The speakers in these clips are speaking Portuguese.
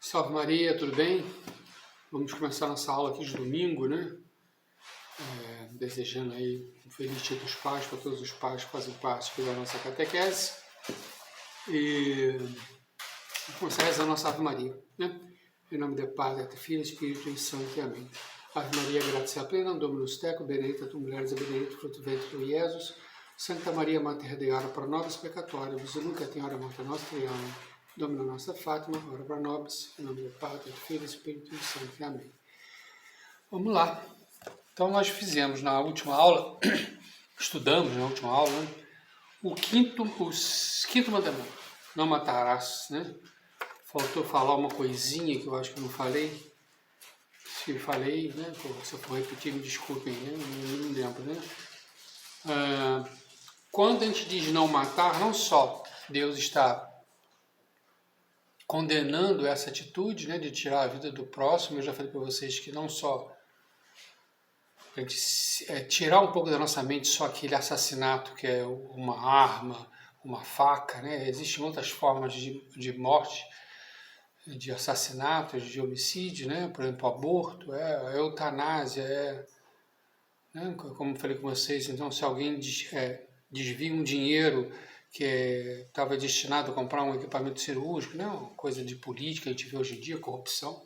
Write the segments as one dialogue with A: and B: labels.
A: Salve Maria, tudo bem? Vamos começar nossa aula aqui de domingo, né? Desejando aí um feliz Dia dos Pais para todos os pais que fazem parte aqui da nossa catequese. E vamos começar a rezar a nossa Ave Maria, né? Em nome do Pai, do Filho e do Espírito Santo. Amém. Ave Maria, gratia plena, Dominus tecum, benedicta tu mulheres e benedictus fructus ventris tui, Iesus. Santa Maria, Mater Dei, ora pro nobis peccatoribus, nunc et in hora morte nostra. Amém. Domina nossa Fátima, ora para nobis, em nome do Pai, do Filho e do Espírito Santo. Amém. Vamos lá. Então nós fizemos na última aula, estudamos na última aula, né, o quinto mandamento, não matarás, né? Faltou falar uma coisinha que eu acho que eu não falei. Se eu falei, né? Se eu for repetir, me desculpem, né? Não lembro, né? Quando a gente diz não matar, não só Deus está condenando essa atitude, né, de tirar a vida do próximo. Eu já falei para vocês que não só a gente tirar um pouco da nossa mente só aquele assassinato que é uma arma, uma faca, né? Existem outras formas de morte, de assassinato, de homicídio, né? Por exemplo, aborto, a eutanásia, né? Como eu falei com vocês, então se alguém desvia um dinheiro que estava destinado a comprar um equipamento cirúrgico, né? Uma coisa de política, a gente vê hoje em dia, corrupção,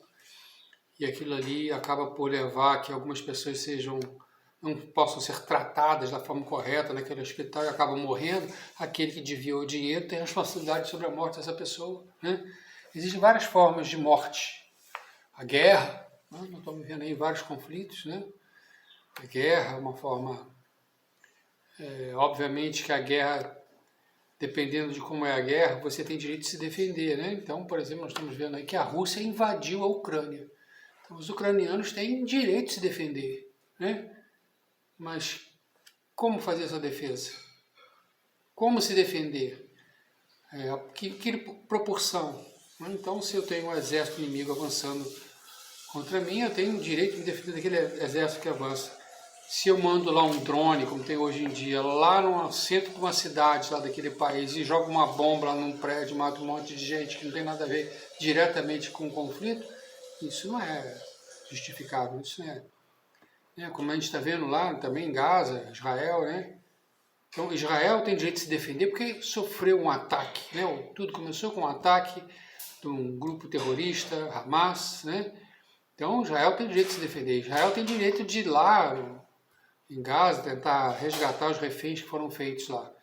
A: e aquilo ali acaba por levar a que algumas pessoas não possam ser tratadas da forma correta naquele hospital e acabam morrendo. Aquele que desviou o dinheiro tem responsabilidade sobre a morte dessa pessoa, né? Existem várias formas de morte. A guerra, né? Nós estamos vendo aí vários conflitos, né? A guerra é uma forma... obviamente que a guerra, dependendo de como é a guerra, você tem direito de se defender, né? Então, por exemplo, nós estamos vendo aí que a Rússia invadiu a Ucrânia. Então, os ucranianos têm direito de se defender, né? Mas como fazer essa defesa? Como se defender? Que proporção? Então, se eu tenho um exército inimigo avançando contra mim, eu tenho o direito de me defender daquele exército que avança. Se eu mando lá um drone, como tem hoje em dia, lá no centro de uma cidade lá daquele país e jogo uma bomba lá num prédio, mata um monte de gente que não tem nada a ver diretamente com o conflito, isso não é justificável, isso não é. Como a gente está vendo lá também em Gaza, Israel, né? Então Israel tem direito de se defender porque sofreu um ataque, né? Tudo começou com um ataque de um grupo terrorista, Hamas, né? Então Israel tem direito de se defender, Israel tem direito de ir lá em Gaza tentar resgatar os reféns que foram feitos lá.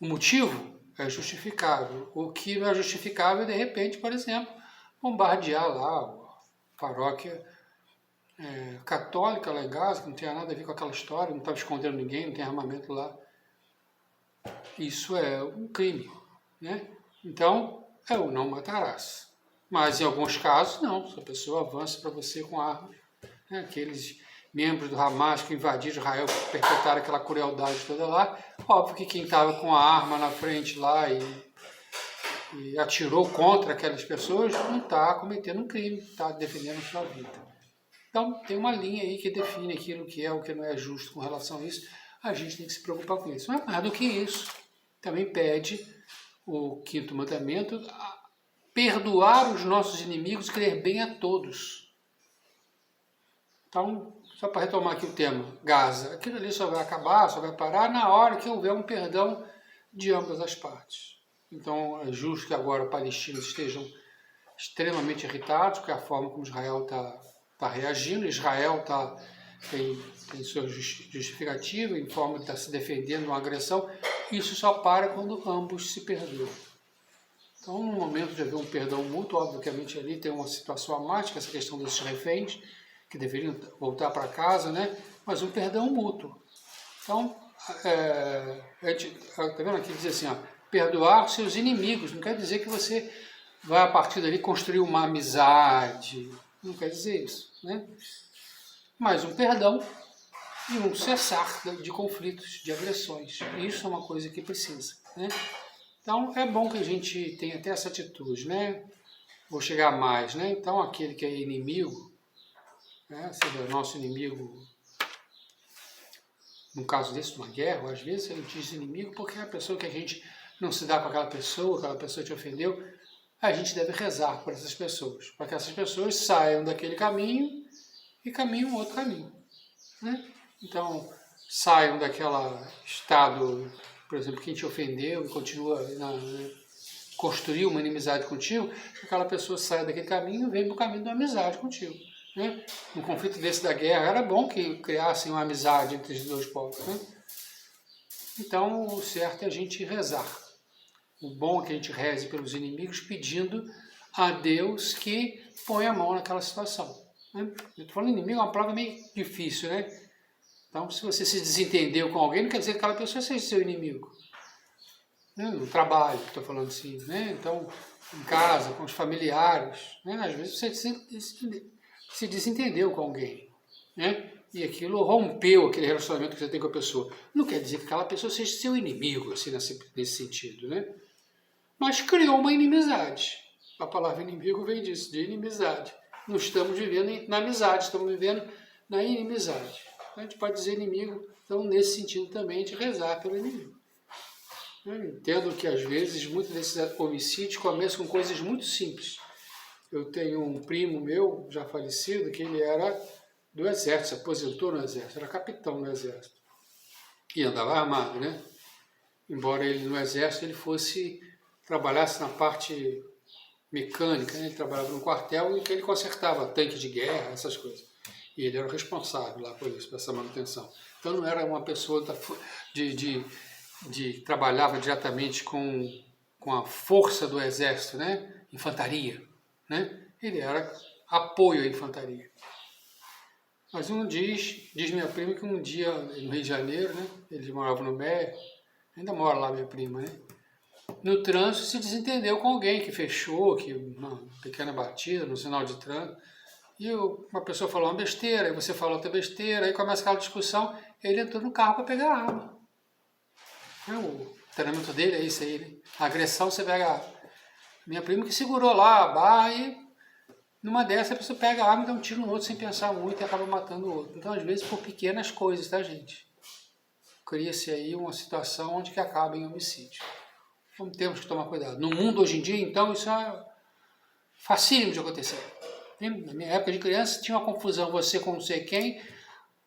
A: O motivo é justificável. O que não é justificável é, de repente, por exemplo, bombardear lá a paróquia católica lá em Gaza, que não tinha nada a ver com aquela história, não estava escondendo ninguém, não tem armamento lá. Isso é um crime, né? Então, é o não matarás. Mas em alguns casos, não. Se a pessoa avança para você com armas, né? Aqueles membros do Hamas que invadiram Israel, perpetraram aquela crueldade toda lá, óbvio que quem estava com a arma na frente lá e atirou contra aquelas pessoas não está cometendo um crime, está defendendo a sua vida. Então, tem uma linha aí que define aquilo que é o que não é justo com relação a isso. A gente tem que se preocupar com isso. Mas mais do que isso, também pede o quinto mandamento, perdoar os nossos inimigos e querer bem a todos. Então, só para retomar aqui o tema, Gaza, aquilo ali só vai acabar, só vai parar na hora que houver um perdão de ambas as partes. Então, é justo que agora os palestinos estejam extremamente irritados com a forma como Israel está reagindo. Israel tem sua justificativa em forma de estar se defendendo de uma agressão. Isso só para quando ambos se perdoam. Então, no momento de haver um perdão mútuo, obviamente ali tem uma situação a mais, que é essa questão desses reféns, que deveriam voltar para casa, né? Mas um perdão mútuo. Então, a gente está vendo aqui, diz assim, perdoar seus inimigos, não quer dizer que você vai a partir dali construir uma amizade, não quer dizer isso, né? Mas um perdão e um cessar de conflitos, de agressões. Isso é uma coisa que precisa, né? Então, é bom que a gente tenha até essa atitude, né? Vou chegar mais, né? Então, aquele que é inimigo, né, seja nosso inimigo, no caso desse, uma guerra, ou às vezes a gente diz inimigo porque é a pessoa que a gente não se dá com aquela pessoa te ofendeu, a gente deve rezar por essas pessoas, para que essas pessoas saiam daquele caminho e caminhem um outro caminho, né? Então, saiam daquele estado, por exemplo, quem te ofendeu e continua construir uma inimizade contigo, aquela pessoa saia daquele caminho e venha para o caminho da amizade contigo, né? Um conflito desse da guerra, era bom que criassem uma amizade entre os dois povos, né? Então, o certo é a gente rezar. O bom é que a gente reze pelos inimigos, pedindo a Deus que ponha a mão naquela situação, né? Eu estou falando inimigo, é uma palavra meio difícil, né? Então, se você se desentendeu com alguém, não quer dizer que aquela pessoa seja seu inimigo. No trabalho, estou falando assim, né? Então, em casa, com os familiares, né? Às vezes você se desentendeu com alguém, né? E aquilo rompeu aquele relacionamento que você tem com a pessoa. Não quer dizer que aquela pessoa seja seu inimigo, assim, nesse sentido, né? Mas criou uma inimizade. A palavra inimigo vem disso, de inimizade. Não estamos vivendo na amizade, estamos vivendo na inimizade. A gente pode dizer inimigo, então, nesse sentido também, de rezar pelo inimigo. Eu entendo que, às vezes, muitos desses homicídios começam com coisas muito simples. Eu tenho um primo meu, já falecido, que ele era do Exército, se aposentou no Exército, era capitão no Exército. E andava armado, né? Embora ele no Exército ele trabalhasse na parte mecânica, né? Ele trabalhava no quartel em que ele consertava tanque de guerra, essas coisas. E ele era o responsável lá por isso, por essa manutenção. Então não era uma pessoa trabalhava diretamente com a força do Exército, né? Infantaria, né? Ele era apoio à infantaria. Mas diz minha prima que um dia, no Rio de Janeiro, né? Eles moravam no Mé, ainda mora lá minha prima, né? No trânsito se desentendeu com alguém que fechou, que uma pequena batida no sinal de trânsito, e uma pessoa falou uma besteira, aí você falou outra besteira, aí começa aquela discussão, ele entrou no carro para pegar a arma. O treinamento dele é isso aí, né? A agressão você pega a arma. Minha prima que segurou lá a barra e numa dessas a pessoa pega a arma e dá um tiro no outro sem pensar muito e acaba matando o outro. Então às vezes por pequenas coisas, tá gente? Cria-se aí uma situação onde que acaba em homicídio. Então temos que tomar cuidado. No mundo hoje em dia, então, isso é facílimo de acontecer. Na minha época de criança tinha uma confusão, você com não sei quem,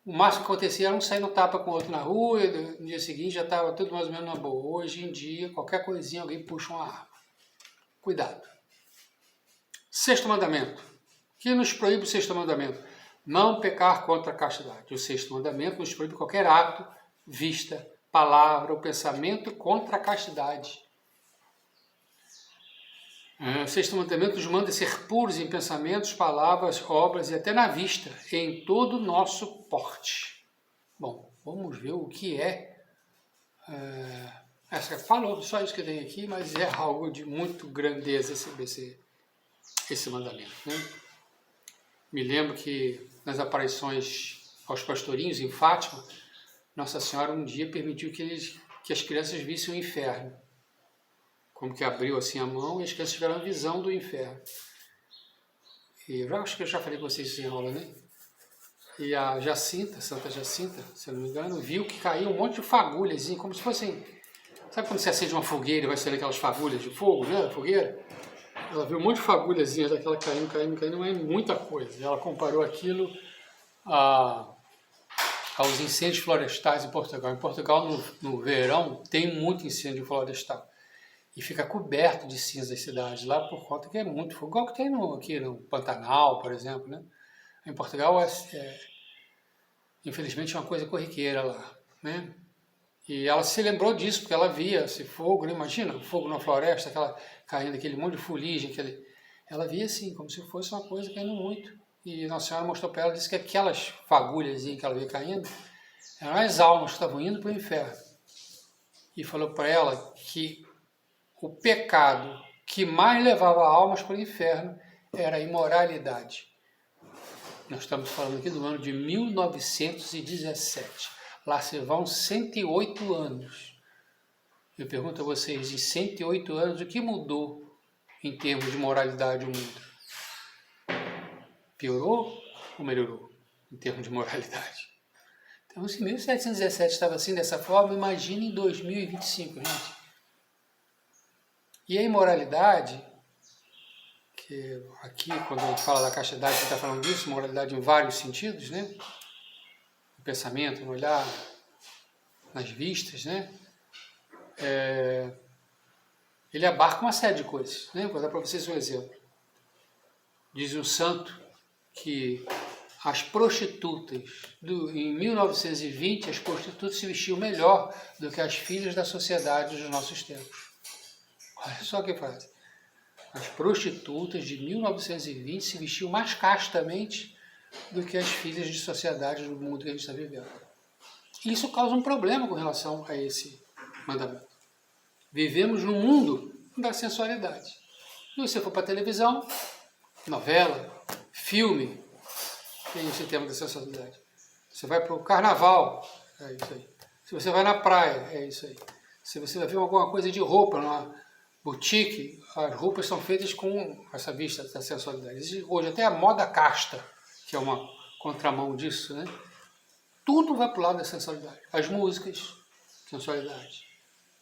A: o máximo que acontecia era um sair no tapa com o outro na rua, e no dia seguinte já estava tudo mais ou menos na boa. Hoje em dia, qualquer coisinha, alguém puxa uma arma. Cuidado. Sexto mandamento. O que nos proíbe o sexto mandamento? Não pecar contra a castidade. O sexto mandamento nos proíbe qualquer ato, vista, palavra ou pensamento contra a castidade. O sexto mandamento nos manda ser puros em pensamentos, palavras, obras e até na vista, em todo o nosso porte. Bom, vamos ver o que falou só isso que tem aqui, mas é algo de muito grandeza esse mandamento, né? Me lembro que nas aparições aos pastorinhos em Fátima, Nossa Senhora um dia permitiu que as crianças vissem o inferno. Como que abriu assim a mão e as crianças tiveram a visão do inferno. E eu acho que eu já falei com vocês isso em aula, né? E a Jacinta, Santa Jacinta, se eu não me engano, viu que caiu um monte de fagulhas, como se fossem... Sabe quando você acende uma fogueira e vai sair aquelas fagulhas de fogo, né? Fogueira? Ela viu um monte de fagulhazinhas daquela caindo, não é muita coisa. Ela comparou aquilo aos incêndios florestais em Portugal. Em Portugal, no verão, tem muito incêndio florestal. E fica coberto de cinza as cidades lá por conta que é muito fogo. Igual que tem aqui no Pantanal, por exemplo, né? Em Portugal, infelizmente, é uma coisa corriqueira lá, né? E ela se lembrou disso, porque ela via esse fogo, né? Imagina, fogo na floresta, caindo aquele monte de fuligem. Ela via assim, como se fosse uma coisa caindo muito. E Nossa Senhora mostrou para ela, disse que aquelas fagulhas que ela via caindo eram as almas que estavam indo para o inferno. E falou para ela que o pecado que mais levava almas para o inferno era a imoralidade. Nós estamos falando aqui do ano de 1917. Lá se vão 108 anos. Eu pergunto a vocês, em 108 anos, o que mudou em termos de moralidade no mundo? Piorou ou melhorou em termos de moralidade? Então, se 1717 estava assim, dessa forma, imagine em 2025, gente. E a imoralidade que aqui, quando a gente fala da castidade, a gente está falando disso, moralidade em vários sentidos, né? No pensamento, no olhar, nas vistas, né? Ele abarca uma série de coisas, né? Vou dar para vocês um exemplo. Diz um santo que as prostitutas, em 1920, as prostitutas se vestiam melhor do que as filhas da sociedade dos nossos tempos. Olha só o que faz. As prostitutas de 1920 se vestiam mais castamente do que as filhas de sociedade do mundo que a gente está vivendo. Isso causa um problema com relação a esse mandamento. Vivemos num mundo da sensualidade. Se você for para a televisão, novela, filme, tem esse tema da sensualidade. Você vai para o carnaval, é isso aí. Se você vai na praia, é isso aí. Se você vai ver alguma coisa de roupa, numa boutique, as roupas são feitas com essa vista da sensualidade. Existe hoje até a moda casta, que é uma contramão disso, né? Tudo vai para o lado da sensualidade. As músicas, sensualidade.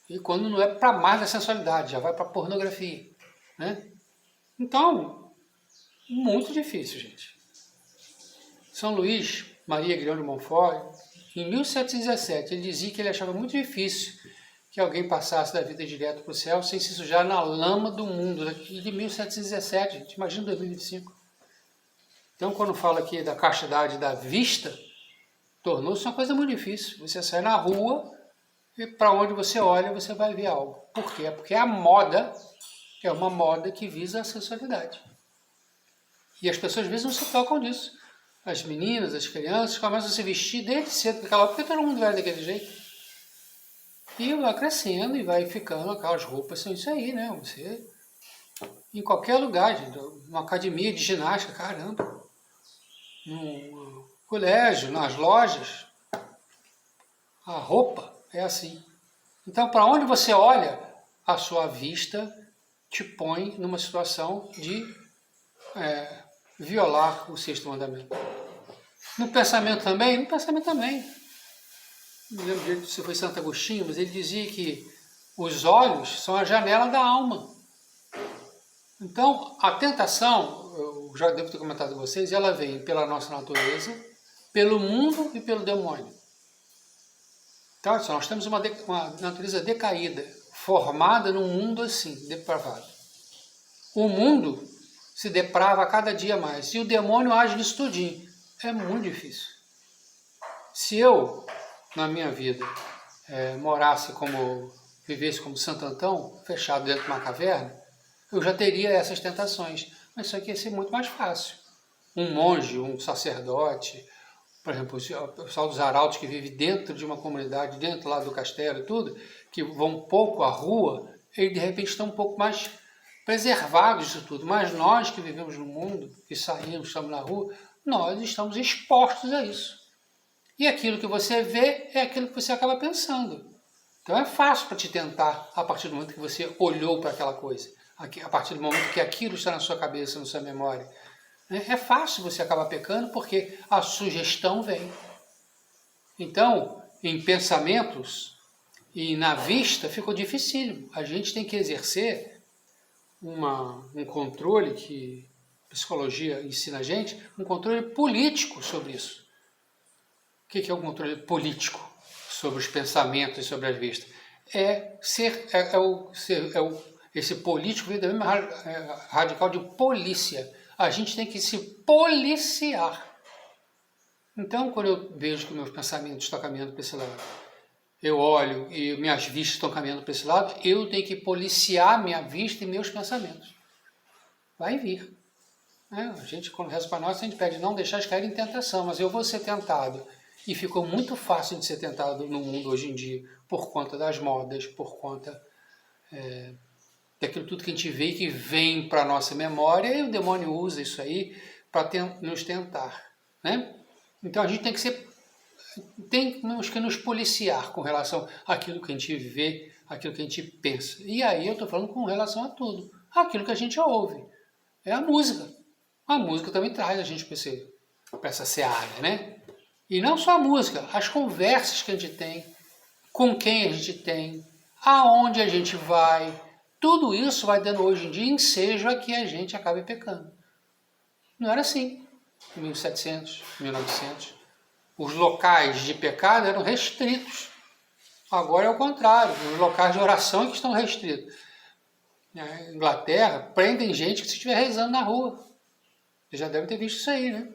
A: E quando não é para mais da sensualidade, já vai para a pornografia, né? Então, muito difícil, gente. São Luís Maria Grião de Montfort, em 1717, ele dizia que ele achava muito difícil que alguém passasse da vida direto para o céu sem se sujar na lama do mundo. De 1717, gente, imagina 2025. Então, quando fala aqui da castidade da vista, tornou-se uma coisa muito difícil. Você sai na rua e para onde você olha, você vai ver algo. Por quê? Porque a moda é uma moda que visa a sensualidade. E as pessoas às vezes não se tocam disso. As meninas, as crianças começam a se vestir desde cedo, porque todo mundo vai daquele jeito. E vai crescendo e vai ficando, aquelas roupas são isso aí, né? Você, em qualquer lugar, gente, numa academia de ginástica, caramba, no colégio, nas lojas, a roupa é assim. Então, para onde você olha, a sua vista te põe numa situação de violar o sexto mandamento. No pensamento também? No pensamento também. Não lembro direito se foi Santo Agostinho, mas ele dizia que os olhos são a janela da alma. Então, a tentação, eu já devo ter comentado com vocês, ela vem pela nossa natureza, pelo mundo e pelo demônio. Então, olha só, nós temos uma natureza decaída, formada num mundo assim, depravado. O mundo se deprava a cada dia mais, e o demônio age nisso tudinho. É muito difícil. Se eu, na minha vida, vivesse como Santo Antão, fechado dentro de uma caverna, eu já teria essas tentações. Mas isso aqui ia ser muito mais fácil. Um monge, um sacerdote, por exemplo, o pessoal dos arautos que vive dentro de uma comunidade, dentro lá do castelo e tudo, que vão um pouco à rua, eles de repente estão um pouco mais preservados disso tudo. Mas nós que vivemos no mundo, que saímos, estamos na rua, nós estamos expostos a isso. E aquilo que você vê é aquilo que você acaba pensando. Então é fácil para te tentar a partir do momento que você olhou para aquela coisa. A partir do momento que aquilo está na sua cabeça, na sua memória. É fácil você acabar pecando porque a sugestão vem. Então, em pensamentos e na vista ficou dificílimo. A gente tem que exercer um controle que a psicologia ensina a gente, um controle político sobre isso. O que é o controle político sobre os pensamentos e sobre as vistas? Esse político vem da mesma radical de polícia. A gente tem que se policiar. Então, quando eu vejo que meus pensamentos estão caminhando para esse lado, eu olho e minhas vistas estão caminhando para esse lado, eu tenho que policiar minha vista e meus pensamentos. Vai vir. A gente, quando reza para nós, a gente pede não deixar de cair em tentação, mas eu vou ser tentado. E ficou muito fácil de ser tentado no mundo hoje em dia, por conta das modas, por conta daquilo tudo que a gente vê que vem para a nossa memória, e o demônio usa isso aí para nos tentar. Né? Então a gente temos que nos policiar com relação àquilo que a gente vê, àquilo que a gente pensa. E aí eu estou falando com relação a tudo, aquilo que a gente ouve. É a música. A música também traz a gente para essa seara, né? E não só a música, as conversas que a gente tem, com quem a gente tem, aonde a gente vai, Tudo isso vai dando hoje em dia ensejo a que a gente acabe pecando. Não era assim em 1700, 1900. Os locais de pecado eram restritos. Agora é o contrário, os locais de oração é que estão restritos. Na Inglaterra, prendem gente que se estiver rezando na rua. Você já deve ter visto isso aí, né?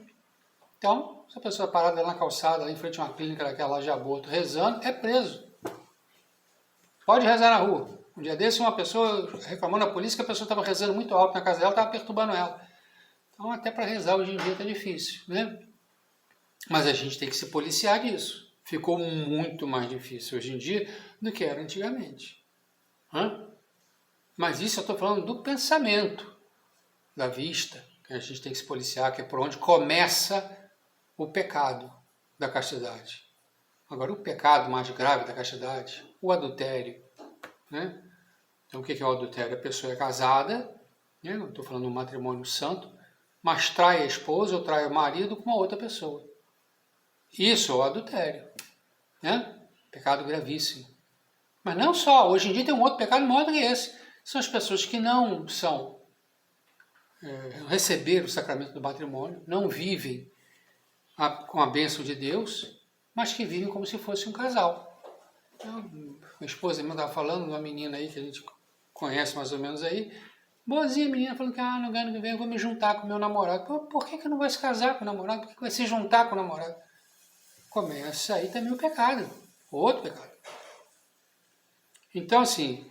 A: Então, se a pessoa parada na calçada, lá em frente a uma clínica daquela lá de aborto, rezando, é preso. Pode rezar na rua. Um dia desse, uma pessoa reclamou na polícia que a pessoa estava rezando muito alto na casa dela, estava perturbando ela. Então, até para rezar hoje em dia está difícil, né? Mas a gente tem que se policiar disso. Ficou muito mais difícil hoje em dia do que era antigamente. Mas isso eu estou falando do pensamento, da vista, que a gente tem que se policiar, que é por onde começa o pecado da castidade. Agora, o pecado mais grave da castidade, o adultério, né? Então, o que é o adultério? A pessoa é casada, né? Não estou falando de um matrimônio santo, mas trai a esposa ou trai o marido com uma outra pessoa. Isso é o adultério, né? Pecado gravíssimo. Mas não só, hoje em dia tem um outro pecado maior do que esse. São as pessoas que não receberam o sacramento do matrimônio, não vivem com a bênção de Deus, mas que vivem como se fosse um casal. Então, minha esposa me estava falando de uma menina aí que a gente conhece mais ou menos aí, boazinha menina, falando que no ano que vem eu vou me juntar com o meu namorado. Por que não vai se casar com o namorado? Por que vai se juntar com o namorado? Começa aí também o pecado, outro pecado. Então, assim,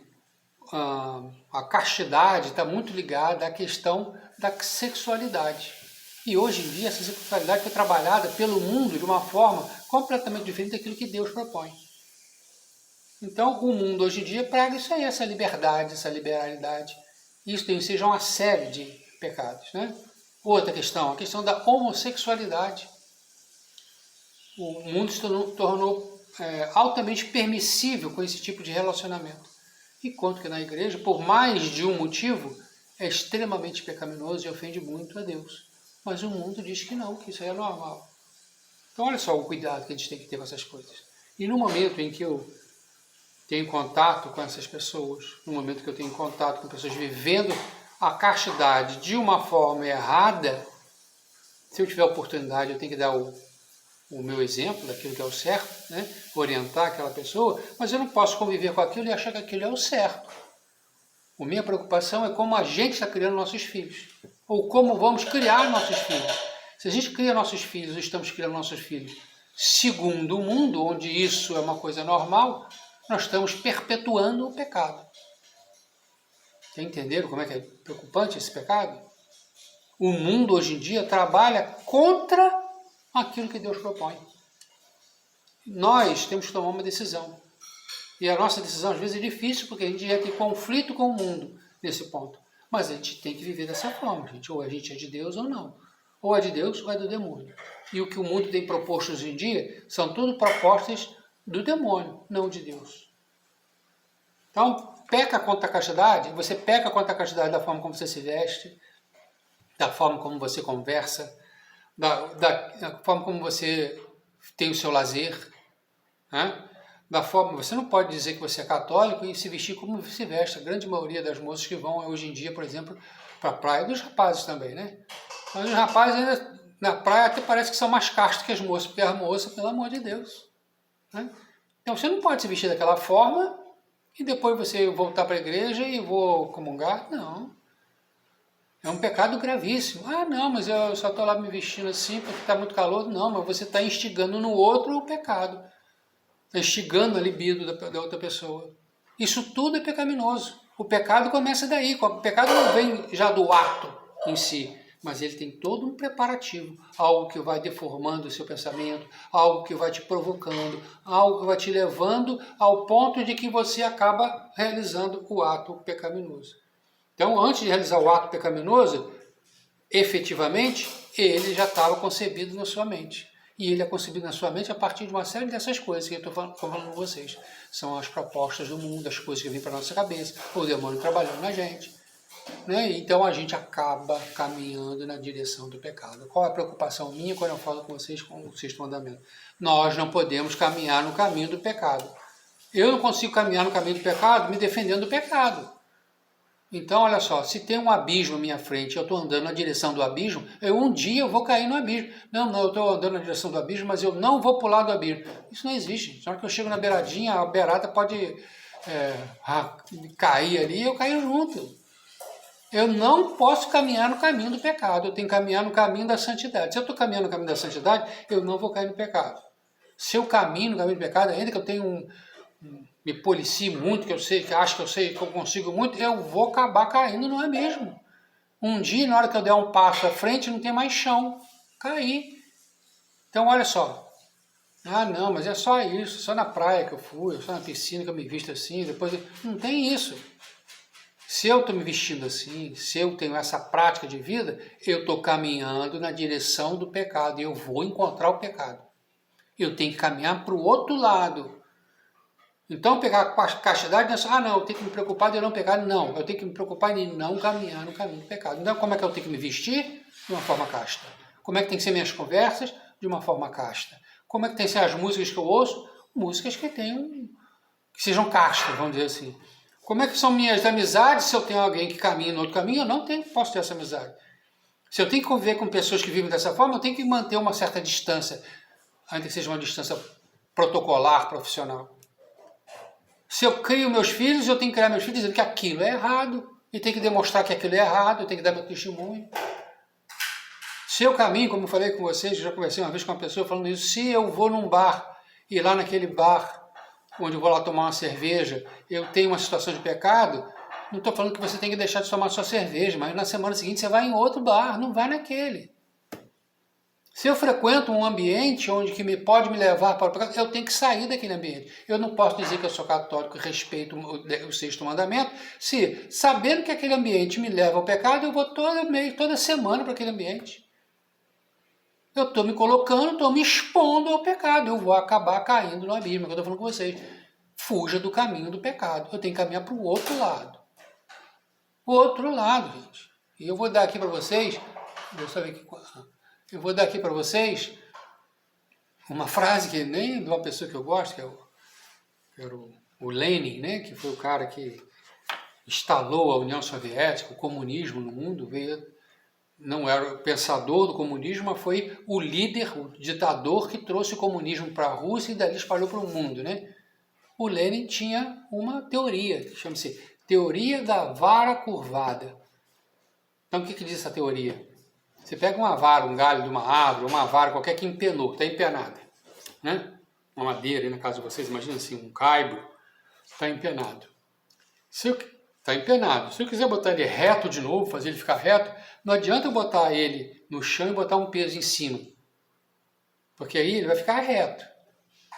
A: a castidade está muito ligada à questão da sexualidade. E hoje em dia essa sexualidade foi trabalhada pelo mundo de uma forma completamente diferente daquilo que Deus propõe. Então, o mundo hoje em dia prega isso aí, essa liberdade, essa liberalidade. Isso tem seja uma série de pecados, né? Outra questão, a questão da homossexualidade. O mundo se tornou altamente permissível com esse tipo de relacionamento. Enquanto que na igreja, por mais de um motivo, é extremamente pecaminoso e ofende muito a Deus. Mas o mundo diz que não, que isso aí é normal. Então olha só o cuidado que a gente tem que ter com essas coisas. E no momento em que eu tenho contato com essas pessoas, no momento que eu tenho contato com pessoas vivendo a castidade de uma forma errada, se eu tiver oportunidade, eu tenho que dar o meu exemplo daquilo que é o certo, né? Orientar aquela pessoa, mas eu não posso conviver com aquilo e achar que aquilo é o certo. A minha preocupação é como a gente está criando nossos filhos, ou como vamos criar nossos filhos. Se a gente cria nossos filhos, ou estamos criando nossos filhos segundo o mundo, onde isso é uma coisa normal, nós estamos perpetuando o pecado. Vocês entenderam como é que é preocupante esse pecado? O mundo hoje em dia trabalha contra aquilo que Deus propõe. Nós temos que tomar uma decisão. E a nossa decisão às vezes é difícil, porque a gente já tem conflito com o mundo nesse ponto. Mas a gente tem que viver dessa forma, gente. Ou a gente é de Deus ou não. Ou é de Deus ou é do demônio. E o que o mundo tem proposto hoje em dia são tudo propostas do demônio, não de Deus. Então, peca contra a castidade, você peca contra a castidade da forma como você se veste, da forma como você conversa, da forma como você tem o seu lazer, né? Da forma, você não pode dizer que você é católico e se vestir como se veste. A grande maioria das moças que vão hoje em dia, por exemplo, para a praia, dos rapazes também, né? Mas os rapazes ainda, na praia até parece que são mais castos que as moças, porque as moças, pelo amor de Deus, né? Então você não pode se vestir daquela forma e depois você voltar para a igreja e vou comungar. Não. É um pecado gravíssimo. Ah, não, mas eu só estou lá me vestindo assim porque está muito calor. Não, mas você está instigando no outro o pecado. Está instigando a libido da outra pessoa. Isso tudo é pecaminoso. O pecado começa daí. O pecado não vem já do ato em si, mas ele tem todo um preparativo. Algo que vai deformando o seu pensamento, algo que vai te provocando, algo que vai te levando ao ponto de que você acaba realizando o ato pecaminoso. Então, antes de realizar o ato pecaminoso, efetivamente, ele já estava concebido na sua mente. E ele é concebido na sua mente a partir de uma série dessas coisas que eu estou falando com vocês. São as propostas do mundo, as coisas que vêm para a nossa cabeça, o demônio trabalhando na gente, né? Então a gente acaba caminhando na direção do pecado. Qual é a preocupação minha quando eu falo com vocês com o sexto mandamento? Nós não podemos caminhar no caminho do pecado. Eu não consigo caminhar no caminho do pecado me defendendo do pecado. Então, olha só, se tem um abismo à minha frente, eu estou andando na direção do abismo, um dia eu vou cair no abismo. Não, eu estou andando na direção do abismo, mas eu não vou pular do abismo. Isso não existe. Na hora que eu chego na beiradinha, a beirada pode cair ali, eu caio junto. Eu não posso caminhar no caminho do pecado, eu tenho que caminhar no caminho da santidade. Se eu estou caminhando no caminho da santidade, eu não vou cair no pecado. Se eu caminho no caminho do pecado, ainda que eu tenho me policie muito, que eu sei, que acho que eu sei, que eu consigo muito, eu vou acabar caindo, não é mesmo? Um dia, na hora que eu der um passo à frente, não tem mais chão, cair. Então, olha só. Ah, não, mas é só isso, só na praia que eu fui, só na piscina que eu me visto assim, depois... Não tem isso. Se eu estou me vestindo assim, se eu tenho essa prática de vida, eu estou caminhando na direção do pecado, e eu vou encontrar o pecado. Eu tenho que caminhar para o outro lado. Então, pegar a castidade não é só, não, eu tenho que me preocupar de não pecar. Não, eu tenho que me preocupar em não caminhar no caminho do pecado. Então, como é que eu tenho que me vestir? De uma forma casta. Como é que tem que ser minhas conversas? De uma forma casta. Como é que tem que ser as músicas que eu ouço? Músicas que sejam castas, vamos dizer assim. Como é que são minhas amizades? Se eu tenho alguém que caminha no outro caminho, eu não posso ter essa amizade. Se eu tenho que conviver com pessoas que vivem dessa forma, eu tenho que manter uma certa distância, ainda que seja uma distância protocolar, profissional. Se eu crio meus filhos, eu tenho que criar meus filhos dizendo que aquilo é errado, e tenho que demonstrar que aquilo é errado, eu tenho que dar meu testemunho. Se eu caminho, como eu falei com vocês, já conversei uma vez com uma pessoa falando isso, se eu vou num bar, e lá naquele bar, onde eu vou lá tomar uma cerveja, eu tenho uma situação de pecado, não estou falando que você tem que deixar de tomar sua cerveja, mas na semana seguinte você vai em outro bar, não vai naquele. Se eu frequento um ambiente onde que pode me levar para o pecado, eu tenho que sair daquele ambiente. Eu não posso dizer que eu sou católico e respeito o sexto mandamento, se, sabendo que aquele ambiente me leva ao pecado, eu vou toda semana para aquele ambiente. Eu estou me colocando, estou me expondo ao pecado, eu vou acabar caindo no abismo, que eu estou falando com vocês. Fuja do caminho do pecado, eu tenho que caminhar para o outro lado. O outro lado, gente. E eu vou dar aqui para vocês, deixa eu ver aqui... Eu vou dar aqui para vocês uma frase que nem de uma pessoa que eu gosto, que era o Lenin, né? Que foi o cara que instalou a União Soviética, o comunismo no mundo, não era o pensador do comunismo, mas foi o líder, o ditador que trouxe o comunismo para a Rússia e dali espalhou para o mundo, né? O Lenin tinha uma teoria, que chama-se Teoria da Vara Curvada. Então, o que diz essa teoria? Você pega uma vara, um galho de uma árvore, uma vara qualquer que empenou, que está empenada, né? Uma madeira, aí na casa de vocês, imagina assim, um caibro, está empenado. Está empenado. Se eu quiser botar ele reto de novo, fazer ele ficar reto, não adianta eu botar ele no chão e botar um peso em cima. Porque aí ele vai ficar reto.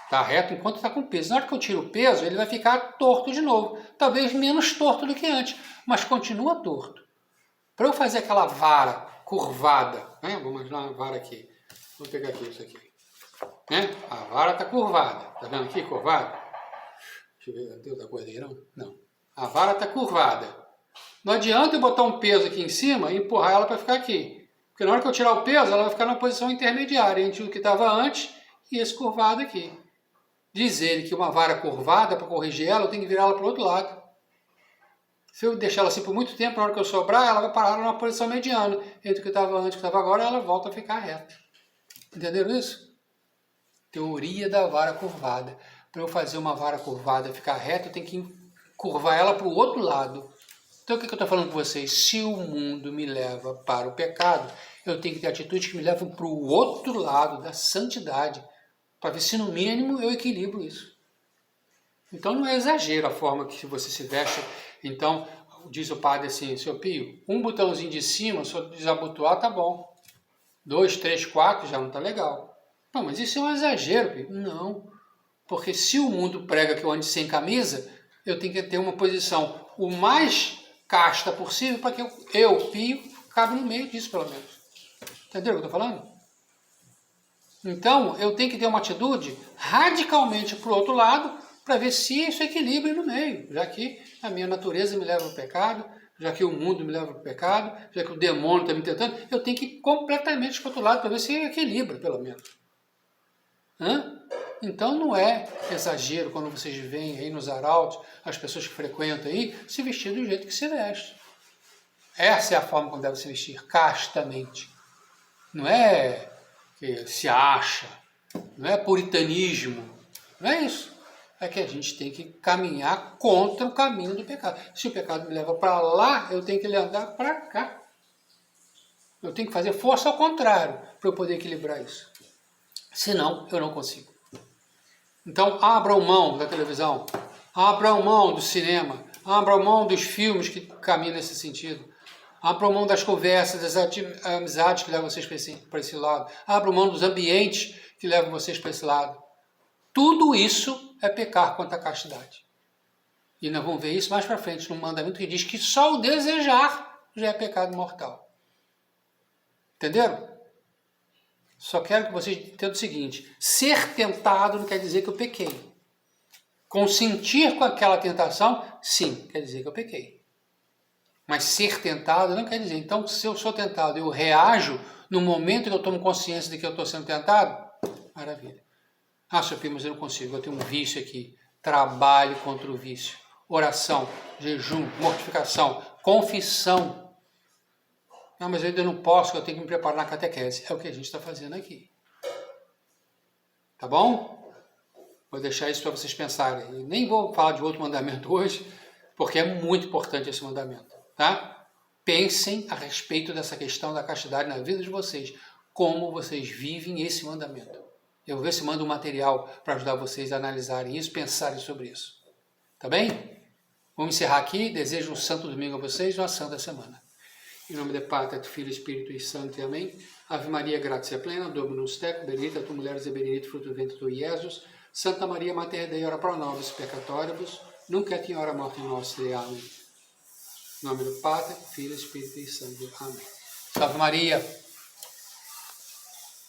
A: Está reto enquanto está com peso. Na hora que eu tiro o peso, ele vai ficar torto de novo. Talvez menos torto do que antes, mas continua torto. Para eu fazer aquela vara curvada, né? Vou imaginar uma vara aqui. Vou pegar aqui isso aqui. Né? A vara está curvada. Está vendo aqui, curvada? Deixa eu ver, deu da coisa aí, não? Não. A vara está curvada. Não adianta eu botar um peso aqui em cima e empurrar ela para ficar aqui. Porque na hora que eu tirar o peso, ela vai ficar na posição intermediária entre o que estava antes e esse curvado aqui. Diz ele que uma vara curvada, para corrigir ela, eu tenho que virar ela para o outro lado. Se eu deixar ela assim por muito tempo, na hora que eu sobrar, ela vai parar numa posição mediana. Entre o que estava antes e o que estava agora, ela volta a ficar reta. Entenderam isso? Teoria da vara curvada. Para eu fazer uma vara curvada ficar reta, eu tenho que curvar ela para o outro lado. Então o que eu estou falando com vocês? Se o mundo me leva para o pecado, eu tenho que ter atitudes que me levam para o outro lado da santidade, para ver se no mínimo eu equilibro isso. Então não é exagero a forma que você se veste. Então, diz o padre assim, seu Pio, um botãozinho de cima, se eu desabotoar, tá bom. 2, 3, 4, já não tá legal. Não, mas isso é um exagero, Pio. Não, porque se o mundo prega que eu ande sem camisa, eu tenho que ter uma posição o mais casta possível para que eu, Pio, cabe no meio disso, pelo menos. Entendeu o que eu estou falando? Então, eu tenho que ter uma atitude radicalmente para o outro lado, para ver se isso equilibra no meio, já que a minha natureza me leva ao pecado, já que o mundo me leva ao pecado, já que o demônio está me tentando, eu tenho que ir completamente para o outro lado, para ver se equilibra, pelo menos. Então não é exagero quando vocês veem aí nos arautos, as pessoas que frequentam aí, se vestir do jeito que se veste. Essa é a forma como deve se vestir, castamente. Não é que se acha, não é puritanismo, não é isso. É que a gente tem que caminhar contra o caminho do pecado. Se o pecado me leva para lá, eu tenho que andar para cá. Eu tenho que fazer força ao contrário para eu poder equilibrar isso. Senão, eu não consigo. Então, abram mão da televisão, abram mão do cinema, abram mão dos filmes que caminham nesse sentido. Abram mão das conversas, das amizades que levam vocês para esse lado. Abram mão dos ambientes que levam vocês para esse lado. Tudo isso é pecar contra a castidade. E nós vamos ver isso mais para frente, num mandamento que diz que só o desejar já é pecado mortal. Entenderam? Só quero que vocês entendam o seguinte: ser tentado não quer dizer que eu pequei. Consentir com aquela tentação, sim, quer dizer que eu pequei. Mas ser tentado não quer dizer. Então, se eu sou tentado, eu reajo no momento que eu tomo consciência de que eu estou sendo tentado, maravilha. Ah, Sofia, mas eu não consigo, eu tenho um vício aqui. Trabalhe contra o vício. Oração, jejum, mortificação, confissão. Ah, mas eu ainda não posso, eu tenho que me preparar na catequese. É o que a gente está fazendo aqui. Tá bom? Vou deixar isso para vocês pensarem. E nem vou falar de outro mandamento hoje, porque é muito importante esse mandamento. Tá? Pensem a respeito dessa questão da castidade na vida de vocês. Como vocês vivem esse mandamento. Eu vou ver se mando um material para ajudar vocês a analisarem isso, pensarem sobre isso. Tá bem? Vamos encerrar aqui. Desejo um santo domingo a vocês e uma santa semana. Em nome de Pátria, do Filho e Espírito e Santo. Amém. Ave Maria, gratia plena, Dominus tecum, benedicta tu mulheres e benedito fruto do ventre tu, Jesus. Santa Maria, Mater Dei, ora pro nobis peccatoribus, nunc et in hora mortis nostre. Amém. Em nome do Pátria, do Filho e Espírito e Santo. Amém. Salve Maria!